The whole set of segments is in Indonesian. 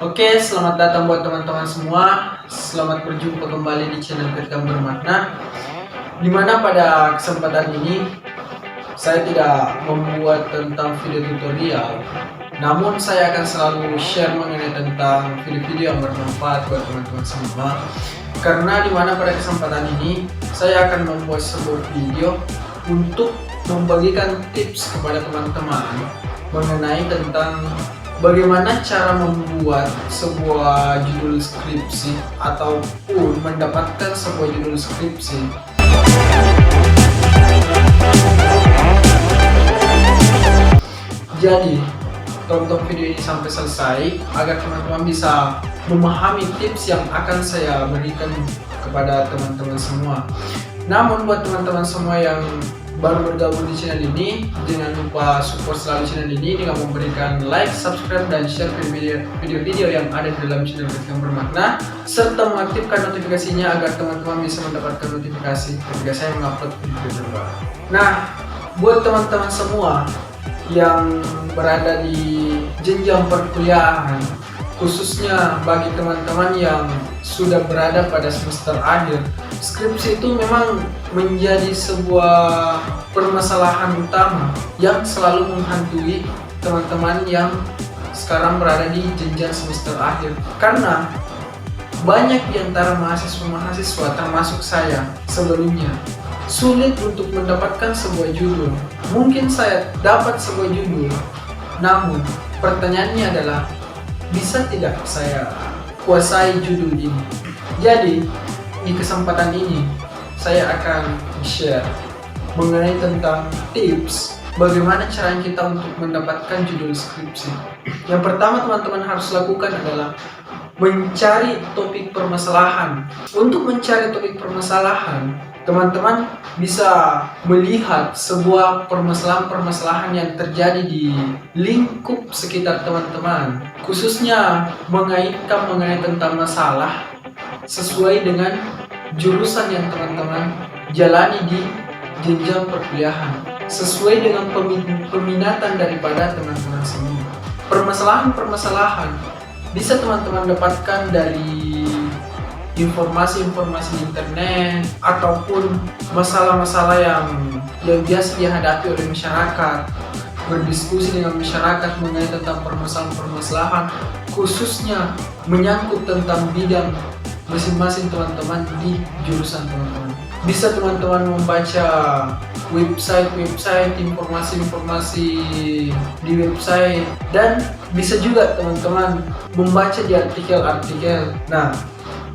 Oke, selamat datang buat teman-teman semua. Selamat berjumpa kembali di channel Ketika Bermakna. Dimana pada kesempatan ini saya tidak membuat tentang video tutorial, namun saya akan selalu share mengenai tentang video-video yang bermanfaat buat teman-teman semua. Karena dimana pada kesempatan ini saya akan membuat sebuah video untuk membagikan tips kepada teman-teman mengenai tentang bagaimana cara membuat sebuah judul skripsi ataupun mendapatkan sebuah judul skripsi. Jadi, tonton video ini sampai selesai agar teman-teman bisa memahami tips yang akan saya berikan kepada teman-teman semua. Namun buat teman-teman semua yang baru bergabung di channel ini, jangan lupa support selalu channel ini dengan memberikan like, subscribe, dan share video-video yang ada di dalam channel Ketika Bermakna, serta mengaktifkan notifikasinya agar teman-teman bisa mendapatkan notifikasi ketika saya mengupload video terbaru. Nah, buat teman-teman semua yang berada di jenjang perkuliahan, khususnya bagi teman-teman yang sudah berada pada semester akhir, skripsi itu memang menjadi sebuah permasalahan utama yang selalu menghantui teman-teman yang sekarang berada di jenjang semester akhir. Karena banyak di antara mahasiswa-mahasiswa termasuk saya sebelumnya sulit untuk mendapatkan sebuah judul. Mungkin saya dapat sebuah judul, namun pertanyaannya adalah bisa tidak saya kuasai judul ini. Jadi di kesempatan ini saya akan share mengenai tentang tips bagaimana cara kita untuk mendapatkan judul skripsi. Yang pertama teman-teman harus lakukan adalah mencari topik permasalahan. Untuk mencari topik permasalahan, teman-teman bisa melihat sebuah permasalahan-permasalahan yang terjadi di lingkup sekitar teman-teman, khususnya mengaitkan mengenai tentang masalah sesuai dengan jurusan yang teman-teman jalani di jenjang perkuliahan, sesuai dengan peminatan daripada teman-teman semua. Permasalahan-permasalahan bisa teman-teman dapatkan dari informasi-informasi di internet ataupun masalah-masalah yang biasa dihadapi oleh masyarakat, berdiskusi dengan masyarakat mengenai tentang permasalahan-permasalahan, khususnya menyangkut tentang bidang masing-masing teman-teman di jurusan teman-teman. Bisa teman-teman membaca website, informasi-informasi di website, dan bisa juga teman-teman membaca di artikel-artikel. Nah,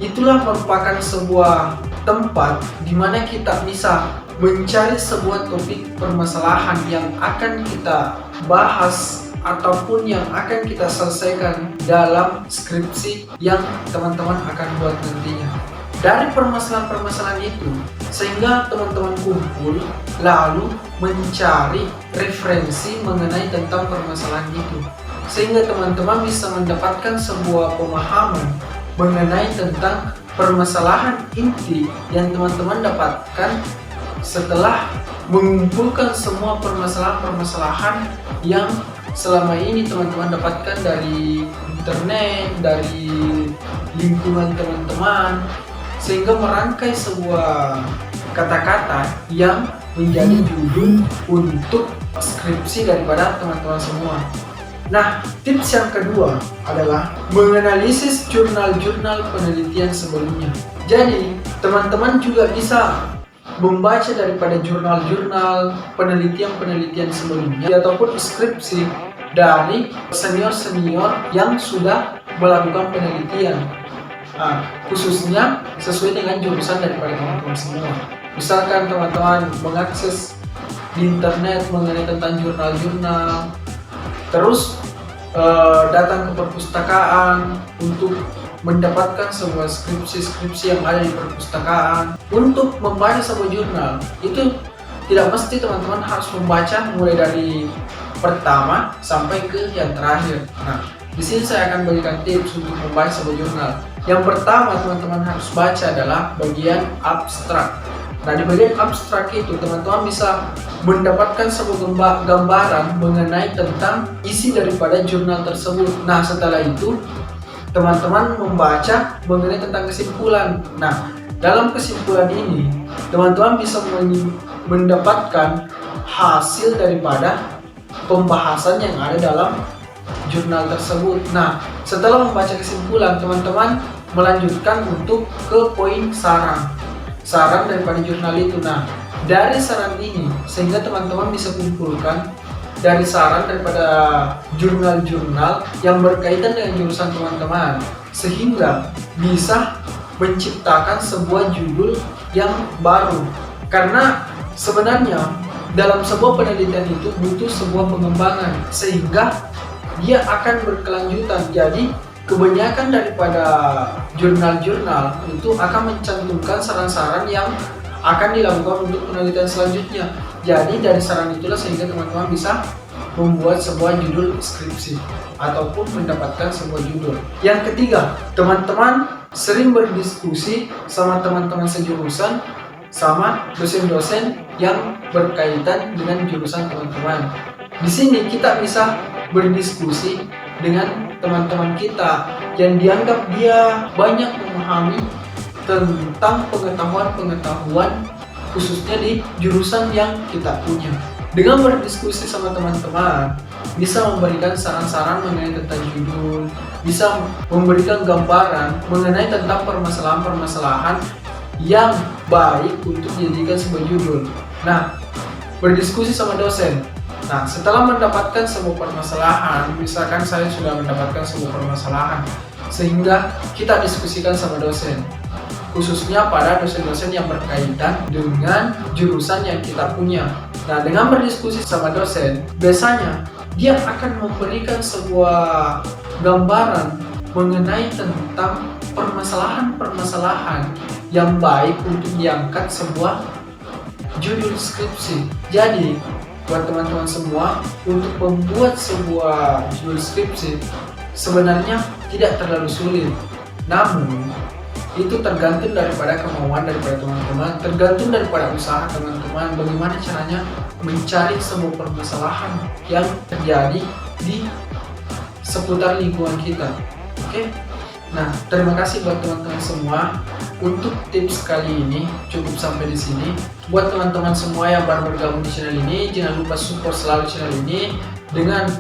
itulah merupakan sebuah tempat di mana kita bisa mencari sebuah topik permasalahan yang akan kita bahas ataupun yang akan kita selesaikan dalam skripsi yang teman-teman akan buat nantinya. Dari permasalahan-permasalahan itu, sehingga teman-teman kumpul lalu mencari referensi mengenai tentang permasalahan itu, sehingga teman-teman bisa mendapatkan sebuah pemahaman mengenai tentang permasalahan inti yang teman-teman dapatkan setelah mengumpulkan semua permasalahan-permasalahan yang selama ini teman-teman dapatkan dari internet, dari lingkungan teman-teman, sehingga merangkai sebuah kata-kata yang menjadi judul untuk skripsi daripada teman-teman semua. Nah, tips yang kedua adalah menganalisis jurnal-jurnal penelitian sebelumnya. Jadi, teman-teman juga bisa membaca daripada jurnal-jurnal penelitian-penelitian sebelumnya ataupun skripsi dari senior-senior yang sudah melakukan penelitian. Khususnya sesuai dengan jurusan daripada teman-teman semua. Misalkan teman-teman mengakses di internet mengenai tentang jurnal-jurnal, terus datang ke perpustakaan untuk mendapatkan sebuah skripsi yang ada di perpustakaan. Untuk membaca sebuah jurnal itu tidak mesti teman-teman harus membaca mulai dari pertama sampai ke yang terakhir. Nah, di sini saya akan berikan tips untuk membaca sebuah jurnal. Yang pertama teman-teman harus baca adalah bagian abstrak. Nah, di bagian abstrak itu teman-teman bisa mendapatkan sebuah gambaran mengenai tentang isi daripada jurnal tersebut. Nah, setelah itu teman-teman membaca mengenai tentang kesimpulan. Nah, dalam kesimpulan ini, teman-teman bisa mendapatkan hasil daripada pembahasan yang ada dalam jurnal tersebut. Nah, setelah membaca kesimpulan, teman-teman melanjutkan untuk ke poin saran daripada jurnal itu. Nah, dari saran ini sehingga teman-teman bisa kumpulkan dari saran daripada jurnal-jurnal yang berkaitan dengan jurusan teman-teman, sehingga bisa menciptakan sebuah judul yang baru. Karena sebenarnya dalam sebuah penelitian itu butuh sebuah pengembangan sehingga dia akan berkelanjutan. Jadi kebanyakan daripada jurnal-jurnal itu akan mencantumkan saran-saran yang akan dilakukan untuk penelitian selanjutnya. Jadi dari saran itulah sehingga teman-teman bisa membuat sebuah judul skripsi ataupun mendapatkan sebuah judul. Yang ketiga, teman-teman sering berdiskusi sama teman-teman sejurusan, sama dosen-dosen yang berkaitan dengan jurusan teman-teman. Di sini kita bisa berdiskusi dengan teman-teman kita yang dianggap dia banyak memahami tentang pengetahuan khususnya di jurusan yang kita punya. Dengan berdiskusi sama teman-teman, bisa memberikan saran-saran mengenai tentang judul, bisa memberikan gambaran mengenai tentang permasalahan-permasalahan yang baik untuk dijadikan sebuah judul. Nah, berdiskusi sama dosen. Nah, setelah mendapatkan sebuah permasalahan, misalkan saya sudah mendapatkan sebuah permasalahan, sehingga kita diskusikan sama dosen, khususnya pada dosen-dosen yang berkaitan dengan jurusan yang kita punya. Nah, dengan berdiskusi sama dosen, biasanya dia akan memberikan sebuah gambaran mengenai tentang permasalahan-permasalahan yang baik untuk diangkat sebuah judul skripsi. Jadi, buat teman-teman semua, untuk membuat sebuah judul skripsi sebenarnya tidak terlalu sulit. Namun, itu tergantung daripada kemauan daripada teman-teman, tergantung daripada usaha teman-teman, bagaimana caranya mencari sebuah permasalahan yang terjadi di seputar lingkungan kita. Oke? Nah, terima kasih buat teman-teman semua. Untuk tips kali ini cukup sampai di sini. Buat teman-teman semua yang baru bergabung di channel ini, jangan lupa support selalu channel ini dengan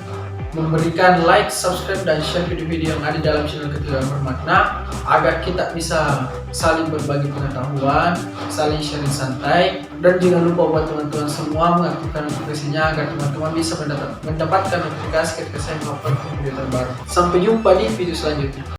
memberikan like, subscribe, dan share video-video yang ada dalam channel Ketiga Bermakna agar kita bisa saling berbagi pengetahuan, saling sharing santai. Dan jangan lupa buat teman-teman semua mengaktifkan notifikasinya agar teman-teman bisa mendapatkan notifikasi ketika saya mengupload video terbaru. Sampai jumpa di video selanjutnya.